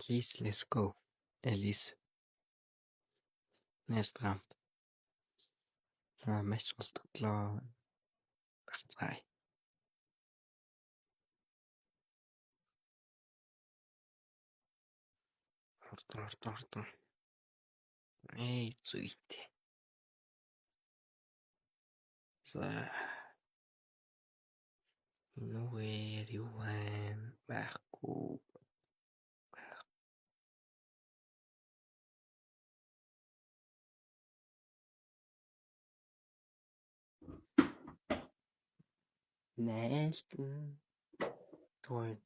Please, let's go. Alice. Next round. Match голтоглоо. Гарцгаая. Хурдан. Зүйтэй. За. Нүүгээр юу байна? Байхгүй. Нээлтэн. Той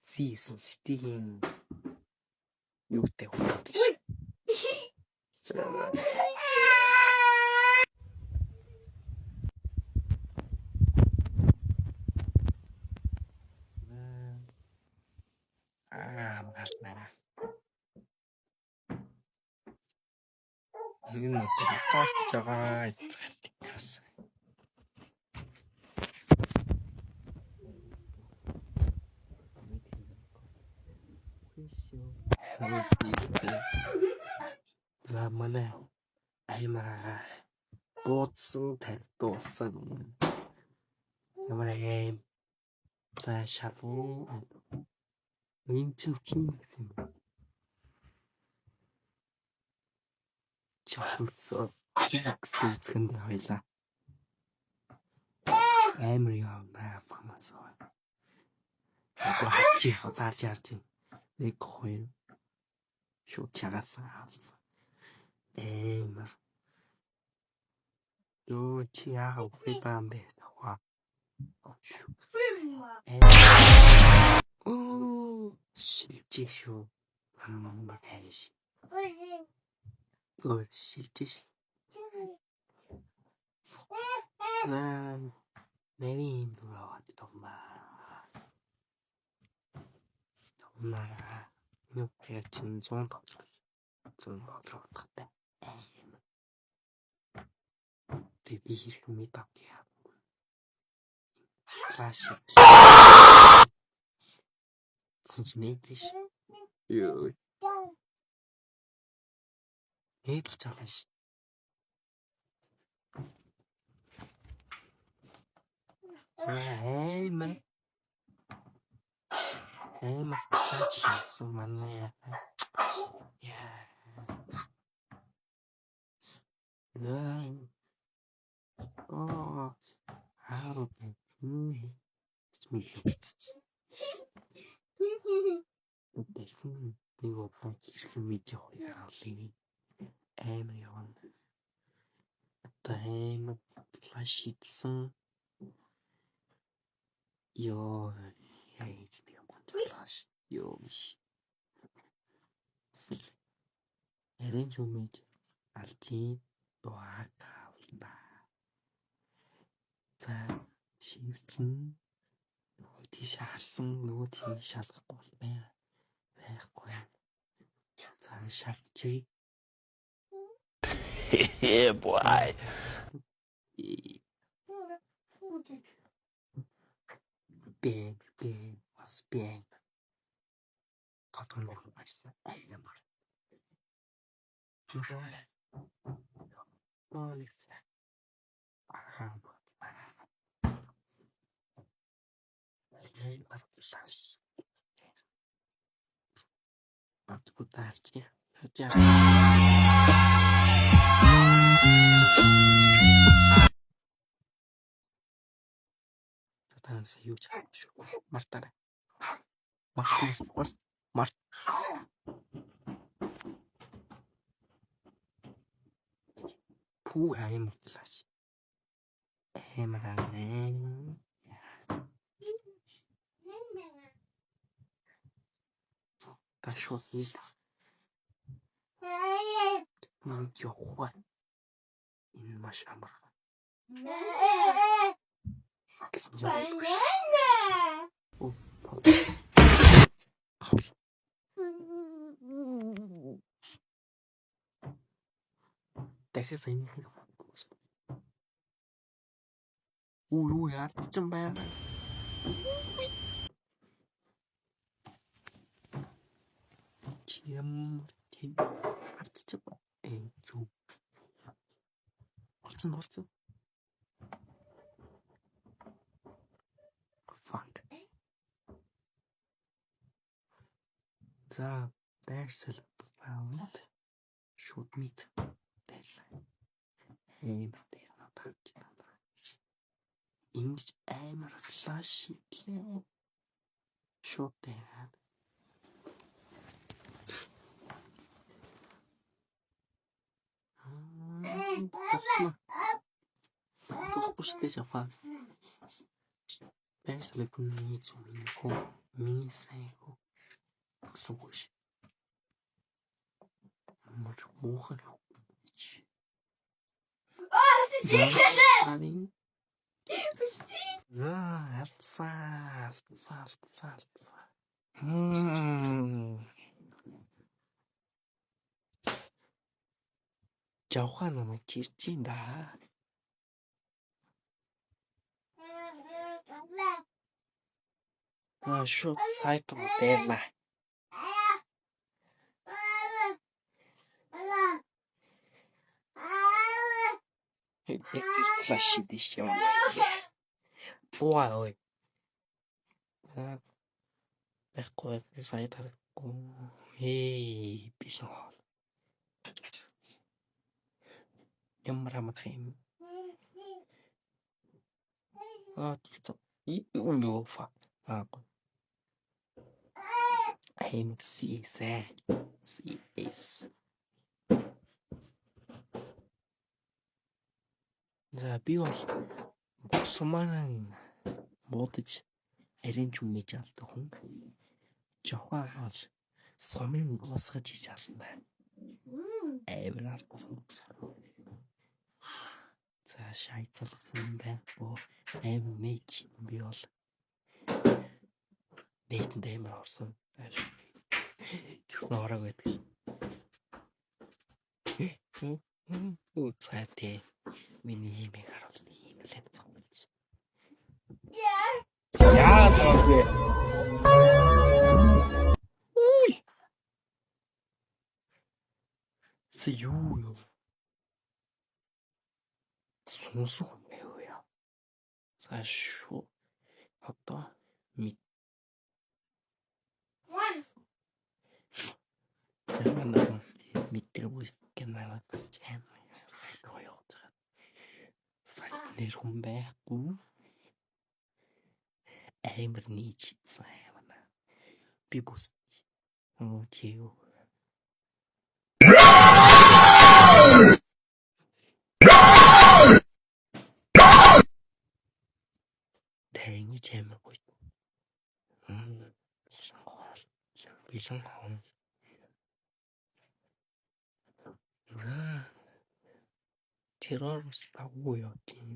season City-ийн юутай хураад гэж. Магалнаа. Энэ подкаст жагаа итгэс. Манай аймаа бууцсан тавьсан. Ямар аим за шалгуу. Энд чинь юм. Чахалцаа. Гэсэнд хоёлаа. Амар юм фамасаа. Харж. Нэг хоёр. Шууд чагасаа. Амар. Юу чи яага уфитан бэ? Тава. Шилжиж шүү. Тааш. Шилжиж. Нэрийн дураад томаа. Юу яачин 100 доллар. Би хэрэг мэдав яа. Классик. Синчнэглиш. Юу. Эд чагаш. Эймэ чачис манай. Яа. Нэ. Oh, how the Дэлхийн нэг удаа хэрхэн видео хийлээ. Амар явна. Одоо амар флаш хийсэн. Йоо, яйч нэг флаш. Йоо. Арэнж умиж алтын дуаакавлна. За, шивтэн нөгөө тийш харсан нөгөө тийш шалгахгүй байхгүй. За, шавчи. Yeah, boy. Bang. Was bang. Katong mo barisa. Амар. Oh, listen. Откутарчи. Хотя. Татан саюуч шүү. Мартаарай. Март. Пүү амар класс. Эмрэн. Ташот нет. Ничего. Энэ маш амар. Дахиад энэ хэрэг. Юу яарч юм байна? Чем ардчаа зүг болсон фанд за байрсал баунд шууд мэд дээр надад ингэж амар флаш итлээ шууд дээр Пусть жафа. Байрсал миний зүминko миний сайнko сууш. Мөр муухан. Жавхан намайг чирчин да. Шууд сайт дээр на. Флаш идэж юм. Ой. Байхгүй сайт харахгүй. Бишоо. Ямар юм. Улууфа. MCS. За би бол босманан бодож аринч умэж алдаг хүн. Жохоо бол сумын босгож хийж ална. Эвэрартсан. За шайцсан байхгүй мэж би бол Бэтэн дэмэр орсон. Снорог байдаг. Цаатай миний имийг харуулна юм л юм. Яа даа. Уй. Юу. Сонсох юм яа. Сашо. Одоо Митэр бүсгэн наваад чам. Сайт нэр хүн байхгүй. Амар нийч цаавна. Би бүс. Чиу. Тэний чамаа гоё. Бисэн хаан. Террор стагуу яа тийм.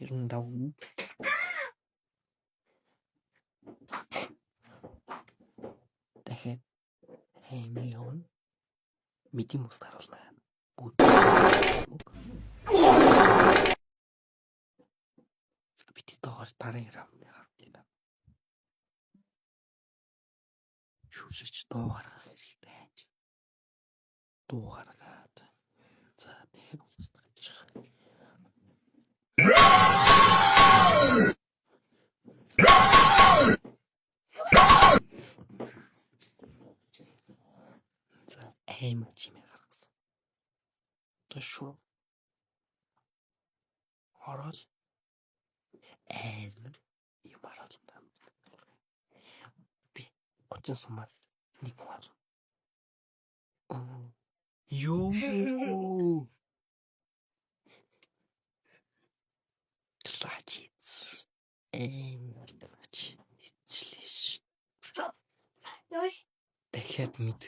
Ирэндагуу. Дахиад хэмээн мэдим ус харуулна. Бити доогоор тарыг авна. Шүсэж дуу гаргах хэрэгтэй. Дуу гаргаад. За тэгэхээр устгаж. За чимээ гаргасан. Төшөө. Орол. Юм харуулна. Би очсон нэг хавар. Ёо. Слачиц. Ичлиш. Ёй. Дахиад мэд.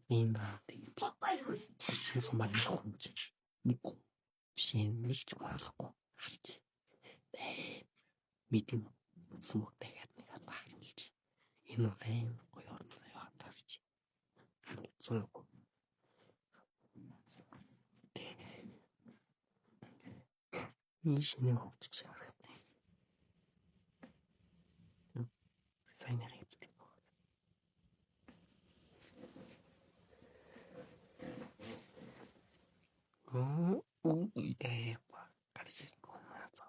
Энэ очсон сумаар нэг хүнч. Нэг шин нэг ч болохгүй. Харж. Мэдэн сумаг дахиад нэг харуулж. Энэ үхэн гоё орсон яваад тарч. Сумаг. Ишний хөвч харагдав. Сайн нэг 가르칠 거면서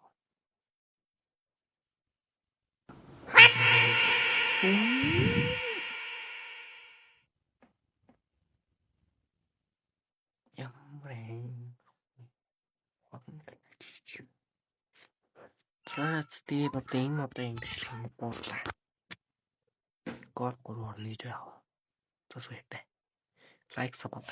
영물에 Tragedy of the English language. God, good one, leader. Just wait there. Like support.